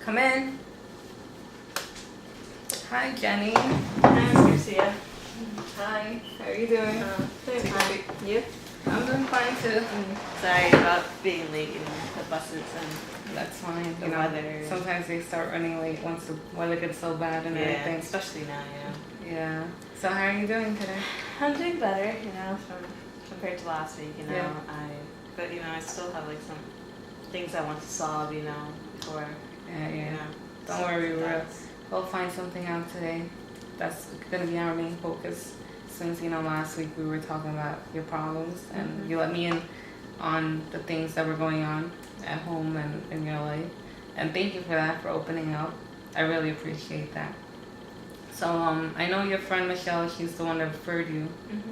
Come in. Hi, Jenny. Hi, Garcia. Hi. How are you doing? Doing Take a fine. seat. You? I'm doing fine too. Sorry about being late in the buses and That's fine. the You know, weather. sometimes they start running late once the weather gets so bad and yeah, everything. especially now, Yeah. So how are you doing today? I'm doing better, compared to last week, Yeah. But I still have like some things I want to solve, before, Yeah. Don't worry, we'll find something out today. That's gonna be our main focus. Since last week we were talking about your problems and you let me in on the things that were going on at home and in your life. And thank you for that, for opening up. I really appreciate that. So I know your friend Michelle, she's the one that referred you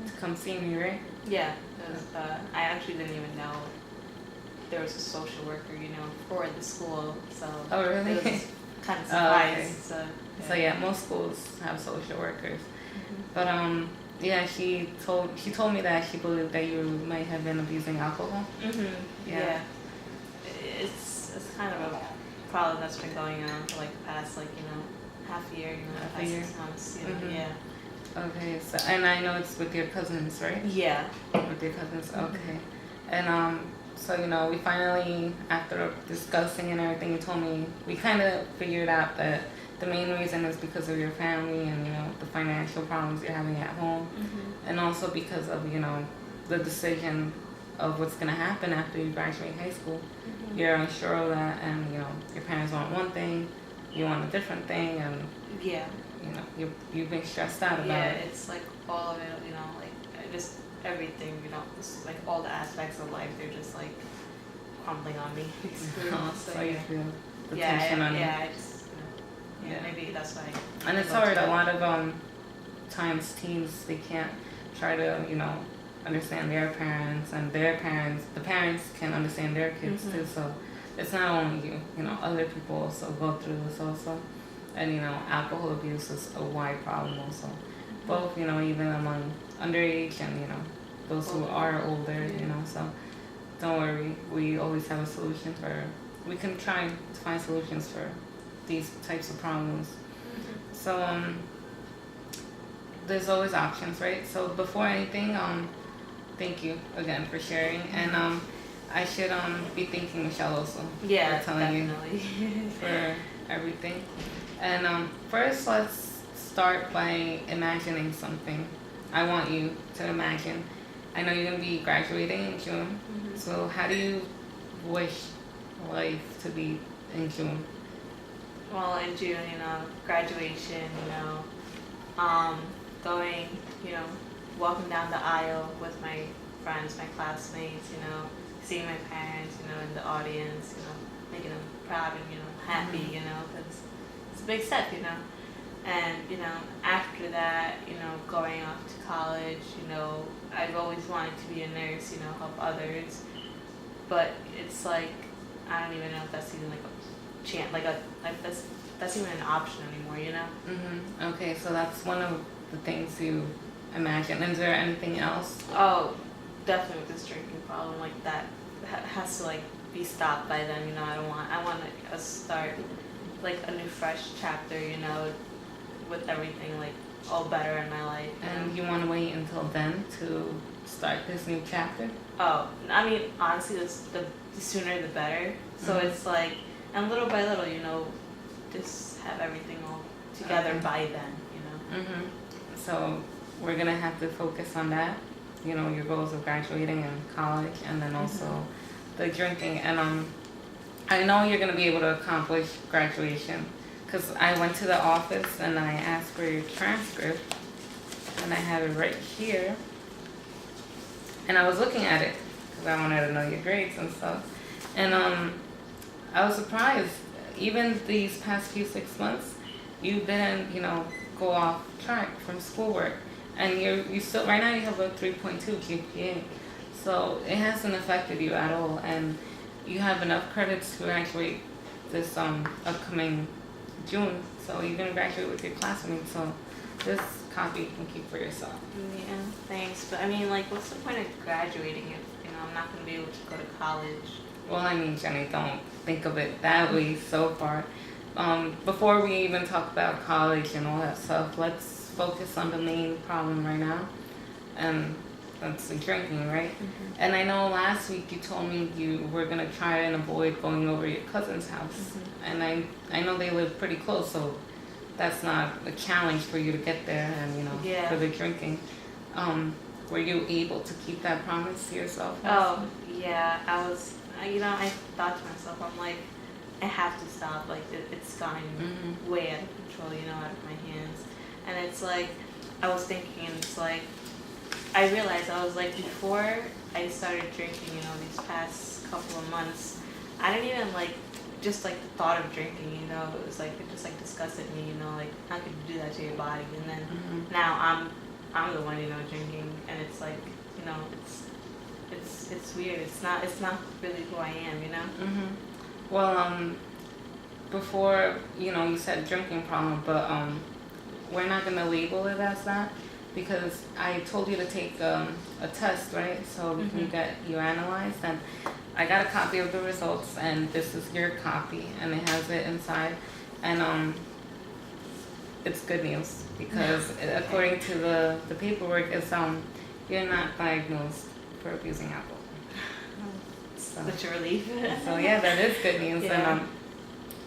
to come see me, right? Yeah, it was, I actually didn't even know there was a social worker, for the school, so Oh, really? it was kind of Okay. surprised. So yeah, most schools have social workers. But yeah, she told me that she believed that you might have been abusing alcohol. Yeah. It's kind of a problem that's been going on for like the past half a year, Half a past year. 6 months, Mhm. yeah. Okay, so and I know it's with your cousins, right? Yeah. With your cousins, okay. And so we finally, after discussing and everything, you told me we kind of figured out that the main reason is because of your family and the financial problems you're having at home, and also because of the decision of what's gonna happen after you graduate high school. You're unsure of that, and your parents want one thing, you want a different thing, and Yeah. you've been stressed out about Yeah, it. it's like all of it, just everything, just like all the aspects of life, they're just like crumbling on me. Basically. So you feel the yeah, tension on you. yeah, I just, Yeah. maybe that's why. And it's hard. A lot of times teens, they can't try to understand their parents, and their parents, the parents can understand their kids too. So it's not only you. Other people also go through this also, and alcohol abuse is a wide problem also. Both even among underage and those who are older. So don't worry. We always have a solution for. We can try to find solutions for these types of problems. So there's always options, right? So before anything, thank you again for sharing, and I should be thanking Michelle also Yeah, for telling definitely. you for everything. And first, let's start by imagining something. I want you to imagine. I know you're gonna be graduating in June. So how do you wish life to be in June? Well, in June, graduation, going, walking down the aisle with my friends, my classmates, seeing my parents, in the audience, making them proud and, happy, because it's a big step, And, after that, going off to college, I've always wanted to be a nurse, help others. But it's like, I don't even know if that's even like a chance, that's even an option anymore, Okay, so that's one of the things you imagine. Is there anything else? Oh, definitely with this drinking problem, like that has to be stopped by then. I want to start like a new fresh chapter, with everything all better in my life. And you want to wait until then to start this new chapter? Oh, I mean, honestly, the sooner the better. So it's like, and little by little, just have everything all together by then, So we're gonna have to focus on that. Your goals of graduating and college, and then also the drinking. And I know you're gonna be able to accomplish graduation, because I went to the office and I asked for your transcript, and I have it right here. And I was looking at it because I wanted to know your grades and stuff. And I was surprised. Even these past few 6 months, you didn't, go off track from schoolwork, and you still right now you have a 3.2 GPA. So it hasn't affected you at all, and you have enough credits to graduate this upcoming June. So you're gonna graduate with your classmates. So this copy you can keep for yourself. Yeah, thanks. But I mean, what's the point of graduating if I'm not gonna be able to go to college? Well, I mean, Jenny, don't think of it that way so far. before we even talk about college and all that stuff, let's focus on the main problem right now, and that's the drinking, right? And I know last week you told me you were gonna try and avoid going over your cousin's house, and I know they live pretty close, so that's not a challenge for you to get there, and Yeah. for the drinking. Were you able to keep that promise to yourself? Oh, yeah, I thought to myself, I'm like, I have to stop. Like, it's gotten way out of control, out of my hands. And it's like, I was thinking, and it's like, I realized, I was like, before I started drinking, these past couple of months, I didn't even just the thought of drinking, it was like, it just disgusted me, like, how could you do that to your body? And then now I'm the one, drinking, and it's like, it's weird. It's not really who I am. Well, before, you said drinking problem, but we're not going to label it as that, because I told you to take a test, right? So we can get you analyzed, and I got a copy of the results, and this is your copy, and it has it inside, and it's good news, because according to the paperwork, it's you're not diagnosed for abusing alcohol. Such a relief. So yeah, that is good news. Yeah. And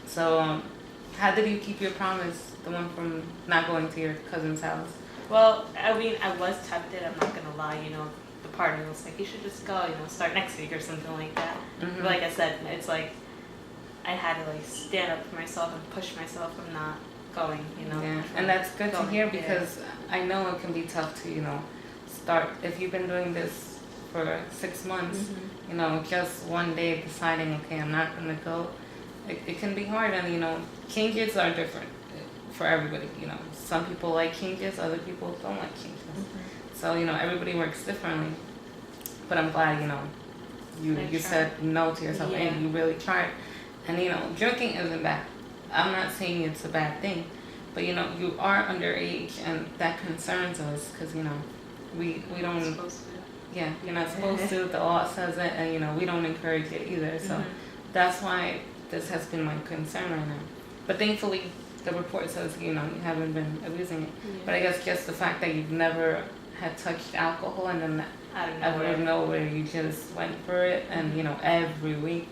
so how did you keep your promise, the one from not going to your cousin's house? Well, I mean, I was tempted. I'm not gonna lie. The partner was like, "You should just go. Start next week or something like that." But like I said, it's like I had to stand up for myself and push myself from not going. Yeah, and that's good to hear, because I know it can be tough to start if you've been doing this for 6 months. Just one day deciding, okay, I'm not gonna go. It can be hard, and changes are different for everybody. Some people like changes, other people don't like changes. So everybody works differently. But I'm glad you said no to yourself, and you really tried. And drinking isn't bad. I'm not saying it's a bad thing, but you are underage, and that concerns us, because we don't. Yeah, you're not supposed to. The law says it, and we don't encourage it either. So that's why this has been my concern right now. But thankfully, the report says you haven't been abusing it. But I guess just the fact that you've never had touched alcohol, and then out of nowhere you just went for it, and every week,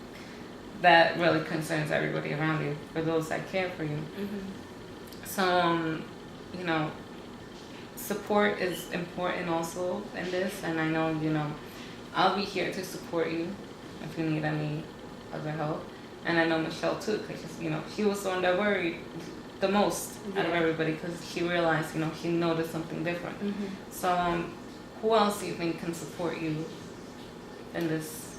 that really concerns everybody around you, for those that care for you. So support is important also in this, and I know I'll be here to support you if you need any other help. And I know Michelle too, because she was the one that worried the most out of everybody, because she realized she noticed something different. So who else do you think can support you in this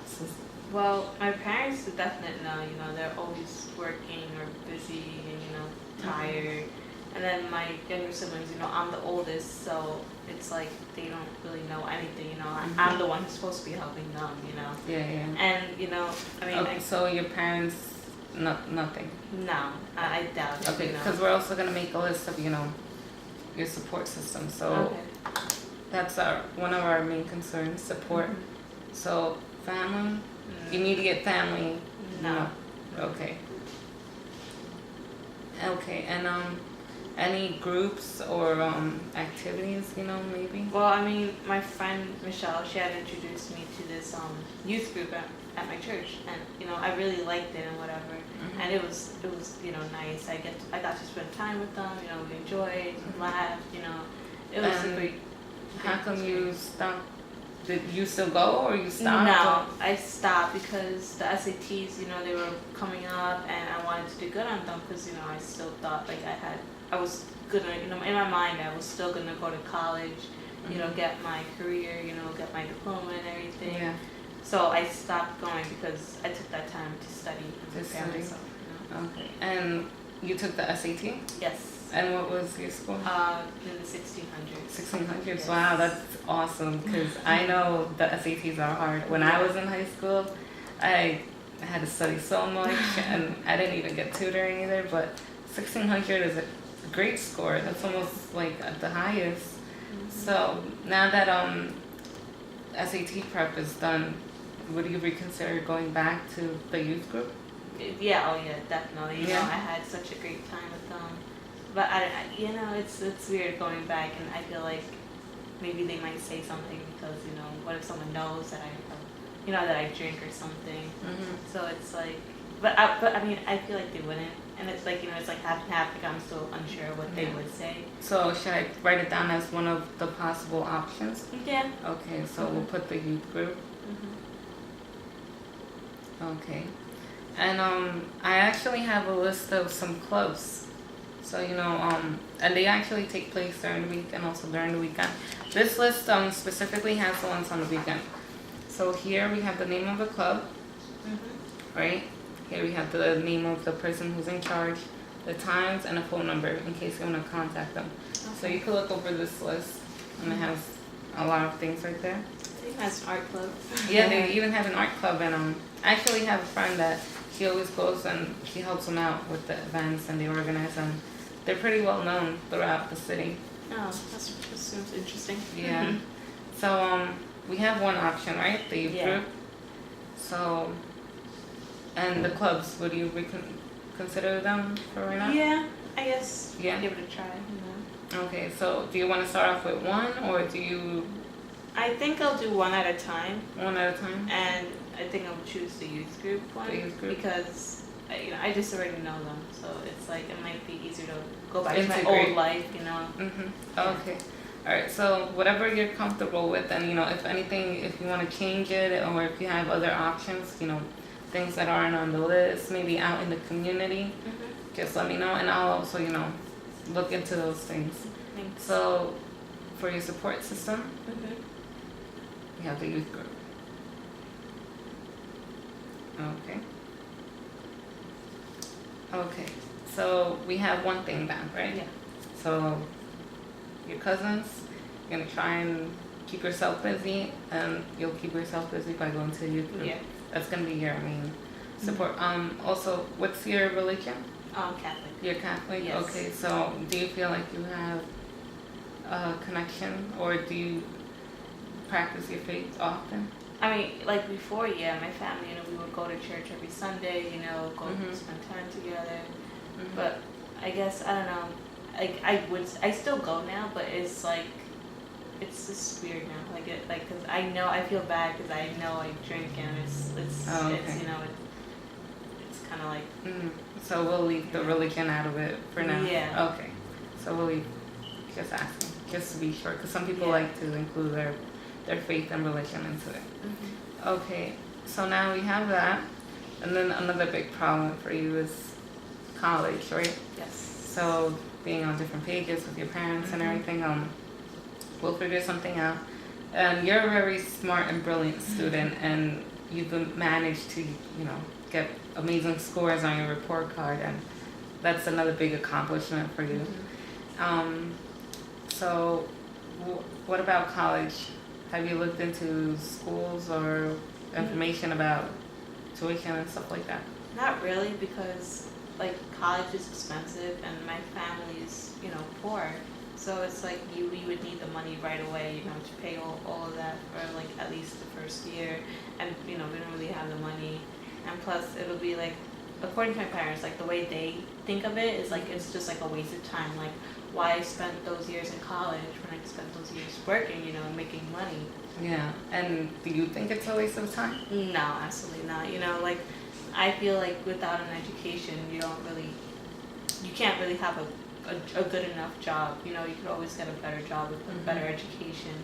system? Well, my parents definitely know. They're always working or busy and tired. And then my younger siblings, I'm the oldest, so it's like they don't really know anything. I'm the one who's supposed to be helping them. Yeah. And I mean. Okay, so your parents, nothing. No, I doubt it. Okay, because we're also gonna make a list of your support system. So that's one of our main concerns, support. So family, immediate family. No. Okay. And any groups or activities, maybe? Well, I mean, my friend Michelle, she had introduced me to this youth group at my church, and I really liked it and whatever. And it was nice. I got to spend time with them. We enjoyed, laughed. It was a great. How come you stopped? Did you still go, or you stopped? No, I stopped because the SATs, they were coming up, and I wanted to do good on them, because I still thought I was gonna, in my mind, I was still gonna go to college, get my career, get my diploma and everything. Yeah. So I stopped going because I took that time to study and prepare myself. Okay. And you took the SAT? Yes. And what was your score? In the 1600s. 1600s. Yes. Wow, that's awesome, because I know the SATs are hard. When I was in high school, I had to study so much, and I didn't even get tutoring either. But 1600 is a great score. That's almost like at the highest. So now that SAT prep is done, would you reconsider going back to the youth group? Yeah, oh yeah, definitely. You know, Yeah. I had such a great time with them. But you know, it's weird going back, and I feel like maybe they might say something because you know, what if someone knows that you know, that I drink or something? Mhm. So it's like, but I mean, I feel like they wouldn't, and it's like you know, it's like half and half. Like I'm still unsure what they Yeah. would say. So should I write it down as one of the possible options? Yeah. Okay, so we'll put the youth group. Mhm. Okay. And I actually have a list of some clubs. So and they actually take place during the week and also during the weekend. This list specifically has the ones on the weekend. So here we have the name of the club, Mhm. right? Here we have the name of the person who's in charge, the times, and a phone number in case you want to contact them. So you can look over this list, and it has a lot of things right there. I think that's an art club. Yeah, they even have an art club, and I actually have a friend that she always goes and she helps them out with the events and they organize them. They're pretty well known throughout the city. Oh, that seems interesting. Yeah. So we have one option, right? The youth Yeah. group. So, and the clubs. Would you consider them for right now? Yeah, I guess. Yeah. Give it a try. You know. Okay. So, do you want to start off with one, or do you I think I'll do one at a time, one at a time? and I think I'll choose the youth group one The youth group. because you know I just already know them, so it's like it might be easier to go back to my Integrate. old life, you know. Okay. All right. So whatever you're comfortable with, and if anything, if you want to change it, or if you have other options, things that aren't on the list, maybe out in the community, just let me know, and I'll also look into those things. Thanks. So for your support system, Mhm. we have the youth group. Okay. Okay. So we have one thing down, right? Yeah. So your cousins, you're gonna try and keep yourself busy, and you'll keep yourself busy by going to the youth group. Yeah. That's gonna be your main support. Also, what's your religion? Catholic. You're Catholic. Yes. Okay. So do you feel like you have a connection, or do you practice your faith often? I mean, like before, yeah, my family, you know, we would go to church every Sunday, you know, go Mhm. spend time together. Mhm. But I guess I don't know. I still go now, but it's like it's just weird now. Cause I feel bad because I know I drink and it's Oh, it's okay. you know it's kind of like So we'll leave the religion out of it for now. Yeah. Okay. So we'll leave. Just asking, just to be sure, because some people Yeah. like to include their faith and religion into it. Okay. So now we have that, and then another big problem for you is college, right? yes. So being on different pages with your parents and everything, we'll figure something out. And you're a very smart and brilliant student, and you've managed to, get amazing scores on your report card, and that's another big accomplishment for you. So, what about college? Have you looked into schools or information about tuition and stuff like that? Not really because like college is expensive and my family is poor, so it's like we would need the money right away, to pay all of that for like at least the first year, and we don't really have the money, and plus it'll be like, according to my parents, like the way they think of it is like it's just like a waste of time, like why I spent those years in college when I could spend those years working, and making money. Yeah. And do you think it's a waste of time? No, absolutely not. Like I feel like without an education, you can't really have a good enough job. You could always get a better job with a better education.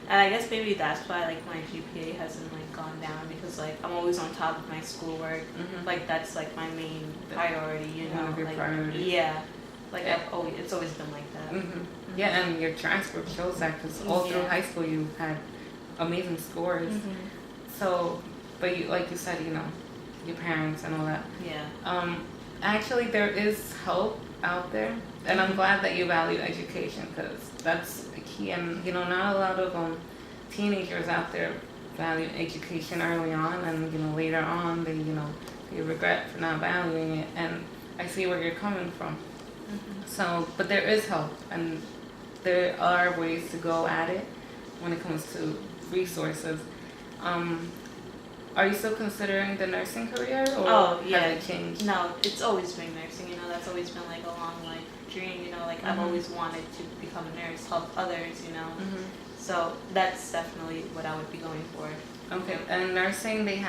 And I guess maybe that's why like my GPA hasn't like gone down, because like I'm always on top of my schoolwork. Like that's like my main priority. One of your like priorities. yeah, like Yeah. it's always been like that. Yeah, and your transcript shows that, because all through Yeah. high school you had amazing scores. So, but like you said, your parents and all that. Yeah. Actually, there is help out there, and I'm glad that you value education, because that's a key. And not a lot of teenagers out there value education early on, and later on they regret for not valuing it. And I see where you're coming from. So, but there is help, and there are ways to go at it when it comes to resources. Are you still considering the nursing career, or Oh, yeah. has it changed? No, it's always been nursing, you know, that's always been like a long life dream, you know, like I've Mhm. always wanted to become a nurse, help others, you know. Mhm. So that's definitely what I would be going for. Okay, and nursing they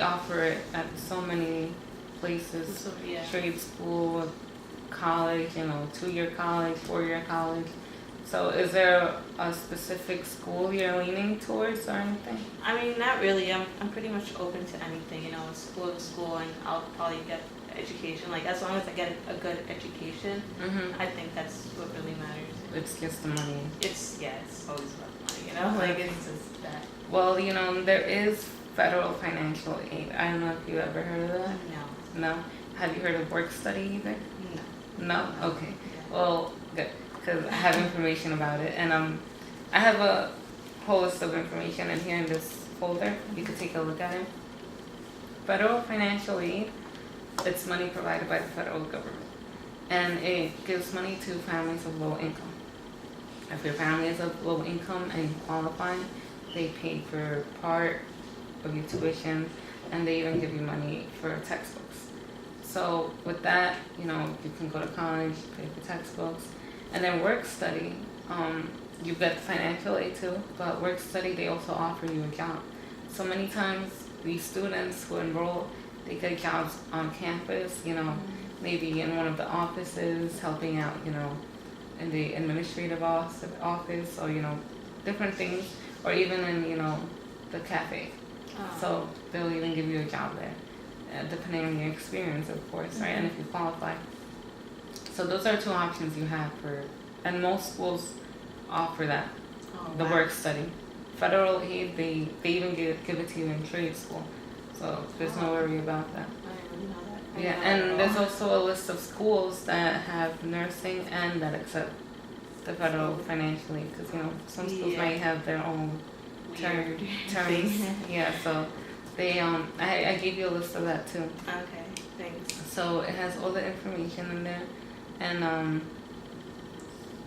offer it at so many places. So, yeah. Trade school, college, 2-year college, 4-year college. So is there a specific school you're leaning towards or anything? I mean, not really. I'm pretty much open to anything, you know, school to school, and I'll probably get education. Like, as long as I get a good education, Mm-hmm. I think that's what really matters. It's just the money. It's always about money, you know? Like, it's just that. Well, there is federal financial aid. I don't know if you ever heard of that. No. No? Have you heard of work study either? No. No? Okay. Yeah. Well, good, because I have information about it, and I have a whole list of information in here in this folder. You could take a look at it. Federal financial aid, it's money provided by the federal government, and it gives money to families of low income. If your family is of low income and you qualify, they pay for part of your tuition, and they even give you money for textbooks. So with that, you can go to college, pay for textbooks, and then work study. You get financial aid too, but work study, they also offer you a job. So many times these students who enroll, they get jobs on campus, maybe in one of the offices, helping out, in the administrative office or, different things, or even in, the cafe. Oh. So they'll even give you a job there, depending on your experience, of course, right? And if you qualify. So those are two options you have and most schools offer that, the wow. work study. Federal aid, they even give it to you in trade school. So there's no worry about that. I didn't really know that. I Yeah, didn't know that and at there's all. also a list of schools that have nursing and that accept the federal financial aid, because some schools Yeah. might have their own Weird terms. thing. Yeah, so they I gave you a list of that too. Okay, thanks. So it has all the information in there, and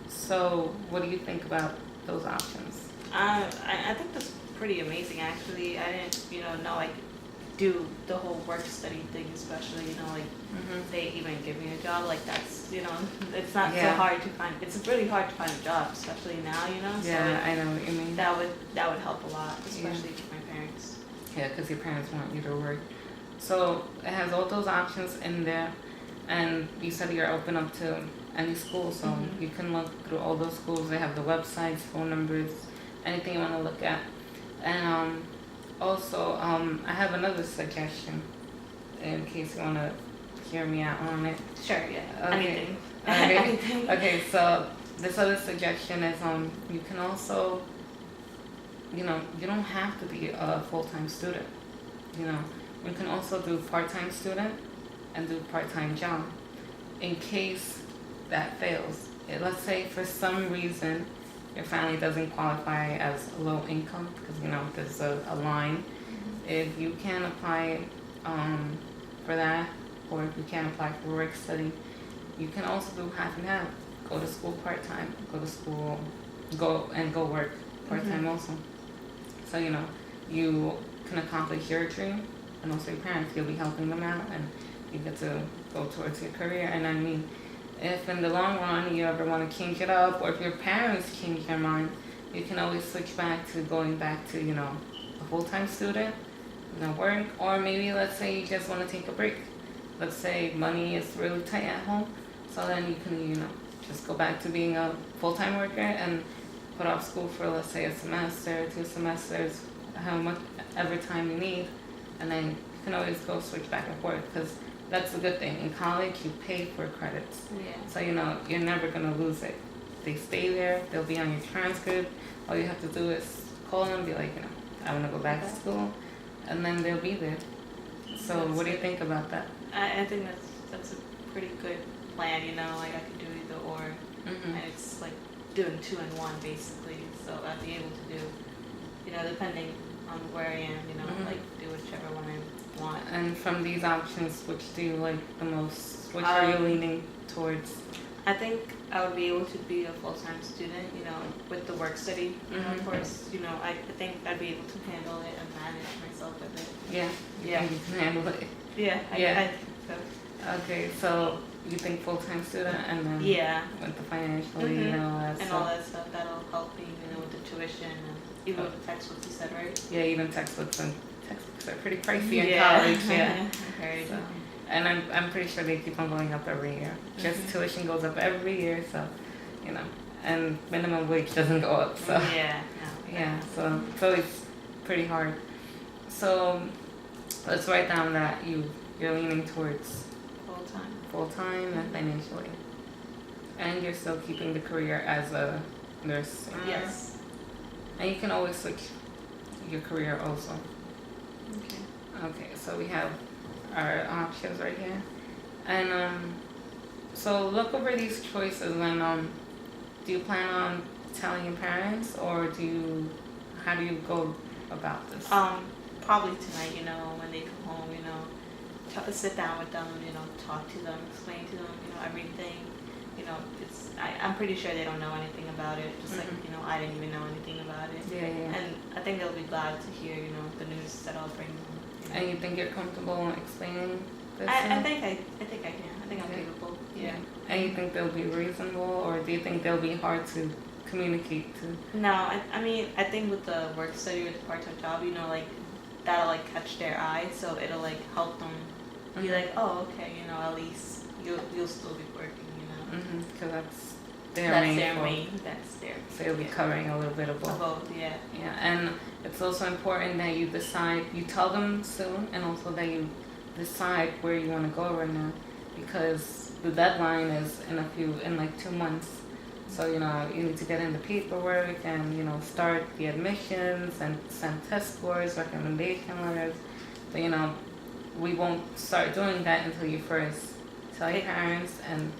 so what do you think about those options? I think that's pretty amazing, actually. I didn't, know I could do the whole work study thing, especially, like Mm-hmm. they even give me a job. Like, that's, it's not so Yeah. hard to find. It's really hard to find a job, especially now, Yeah, So I know what you mean. that would help a lot, especially for my parents. Yeah, because your parents want you to work. So it has all those options in there, and you said you're open up to any school, so Mhm. you can look through all those schools. They have the websites, phone numbers, anything you want to look at. And also, I have another suggestion in case you want to hear me out on it. Sure, yeah. Okay. Anything. Okay. Anything. Okay, so this other suggestion is you can also, you don't have to be a full-time student. You can also do part-time student and do part-time job in case that fails. Let's say for some reason your family doesn't qualify as low income because there's a line. If you can apply for that, or if you can't apply for work study, you can also do half and half. Go to school part-time, go to school, go work part-time also. So you can accomplish your dream, and also your parents, you'll be helping them out, and you get to go towards your career. And I mean, if in the long run you ever want to change it up, or if your parents change their mind, you can always switch back to going back to a full-time student, work, or maybe let's say you just want to take a break. Let's say money is really tight at home, so then you can just go back to being a full-time worker and put off school for, let's say, a semester, 2 semesters, how much ever time you need, and then you can always go switch back and forth, because that's the good thing. In college, you pay for credits, Yeah. so you're never gonna lose it. They stay there. They'll be on your transcript. All you have to do is call them, be like, I want to go back to school, and then they'll be there. So what do you think about that? I think that's a pretty good plan, like I could do either or. Mm-hmm. And it's like doing 2 in 1 basically. So I'd be able to do, depending on where I am, Mhm. like do whichever one I want. And from these options, which do you like the most? Which are you leaning towards? I think I would be able to be a full-time student, you know, with the work study, you know, of course, you know, I think I'd be able to handle it and manage myself with it. Yeah. Yeah. You can handle it. Yeah, Yeah. I think so. Okay, so you think full-time student and then Yeah, with the financially Mhm. and all that and stuff. all that stuff, that'll help me, you know, with the tuition and even with the textbooks you said, right? Yeah, even textbooks are pretty pricey in Yeah. college. Yeah. I heard. So, and I'm pretty sure they keep on going up every year. Just Mhm. tuition goes up every year, so you know, and minimum wage doesn't go up. So Yeah, no. yeah, so it's pretty hard. So let's write down that you're leaning towards Full time. full time and financially, and you're still keeping the career as a nurse. Yes. And you can always switch your career also. Okay. Okay, so we have our options right here. And so look over these choices and do you plan on telling your parents or how do you go about this? Probably tonight, you know, when they come home, you know, sit down with them, you know, talk to them, explain to them, you know, everything. You know, I'm pretty sure they don't know anything about it, just like, Mhm. you know, I didn't even know anything about it. Yeah. And I think they'll be glad to hear, you know, the news that I'll bring them. You know. And you think you're comfortable explaining this? I to think I can. I think I'm Okay. capable. Yeah. And you think they'll be reasonable or do you think they'll be hard to communicate to? No, I mean, I think with the work study or the part-time job, you know, like, that'll, like, catch their eye, so it'll, like, help them be Mhm. like, oh, okay, you know, at least you'll still be working, you know. Because that's their That's main their goal. that's their So you'll be covering a little bit of both. both, yeah. Yeah, and it's also important that you tell them soon, and also that you decide where you want to go right now, because the deadline is in like 2 months. So, you know, you need to get in the paperwork and, you know, start the admissions and send test scores, recommendation letters. But, you know, we won't start doing that until you first tell your Okay. parents and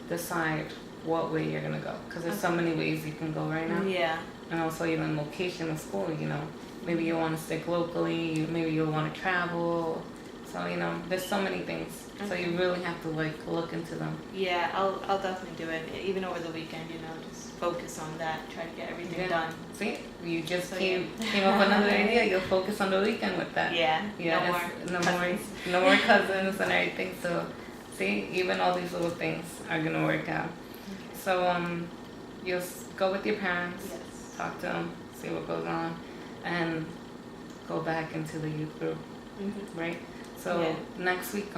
decide what way you're going to go. Because there's so many ways you can go right now. Yeah. And also even location of school, you know. Maybe you want to stick locally, maybe you'll want to travel. So, you know, there's so many things. So you really have to like look into them. Yeah, I'll definitely do it. Even over the weekend, you know, just focus on that, try to get everything Yeah. done. See, you just So, came up with another idea. You'll focus on the weekend with that. Yeah. Yeah, No more cousins. no more cousins and everything. So, see, even all these little things are gonna work out. So, you'll go with your parents, Yes. talk to them, see what goes on, and go back into the youth group, Mm-hmm. right? So Yeah. next week,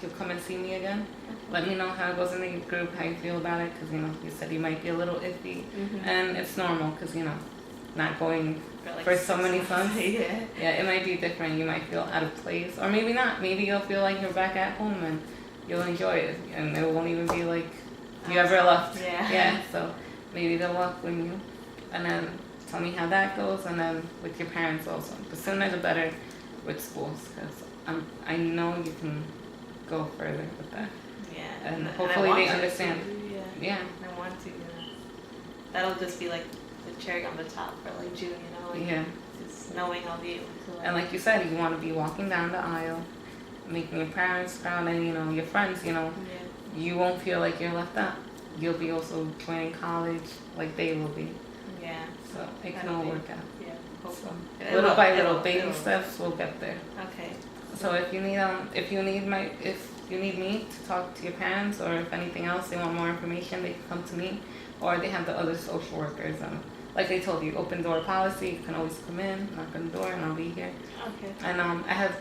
you'll come and see me again. Let me know how it goes in the youth group, how you feel about it, because you know you said you might be a little iffy, Mm-hmm. and it's normal because you know not going for so many months. Yeah. Yeah, it might be different. You might feel out of place, or maybe not. Maybe you'll feel like you're back at home and you'll enjoy it, and it won't even be like you ever left. Yeah. Yeah. So maybe they'll welcome you, and then tell me how that goes, and then with your parents also. The sooner the better with schools, because I know you can go further with that. Yeah. And I hopefully want they to, understand. too, Yeah. Yeah. I want to. That'll just be like the cherry on the top for like June, you know. Like, Yeah. Just knowing I'll be able to. And like you said, you want to be walking down the aisle, making your parents proud, and you know your friends. You know, Yeah. you won't feel like you're left out. You'll be also joining college like they will be. Yeah. So it can That'll all be- work out. Yeah. So Hopefully. little by little, It'll- baby it'll- steps, we'll get there. Okay. So if you need me to talk to your parents, or if anything else, they want more information, they can come to me, or they have the other social workers. Like I told you, open door policy. You can always come in, knock on the door, and I'll be here. Okay. And I have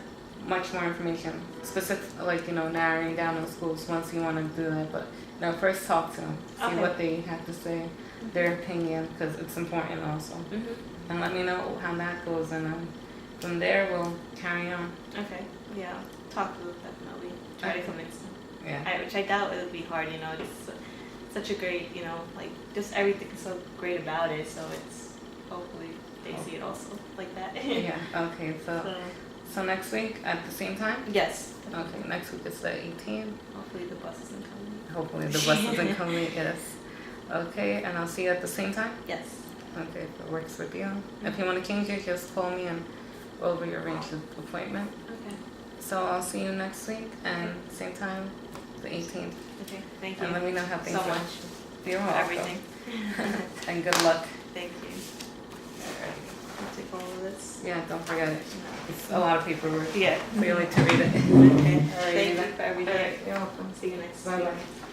much more information, specific, like narrowing down those schools once you want to do that. But first talk to them, see Okay. what they have to say, their opinion, because it's important also. Mm-hmm. And let me know how that goes, and from there we'll carry on. Okay. Yeah. Talk to them definitely. Try to Okay. convince them. Yeah. Which I doubt it would be hard, you know. Just such a great, you know, like just everything is so great about it. So it's hopefully they see it also like that. Yeah. Okay. So next week at the same time. Yes. Okay. Next week is the 18th. Hopefully the bus isn't coming. Hopefully the bus isn't coming. Yes. Okay. And I'll see you at the same time. Yes. Okay. If it works with you. If you want to change it, just call me and we'll rearrange the appointment. Okay. So I'll see you next week and same time the 18th, Okay, thank you and let me know how things so go. much You're for welcome. everything. And good luck. Thank you. I'll take all of this. Yeah, don't forget it. No. It's a lot of paperwork. Yeah. So you like to read it. Okay. Alright, Thank Eva. you for everything. Alright, you're welcome. See you next Bye-bye. week.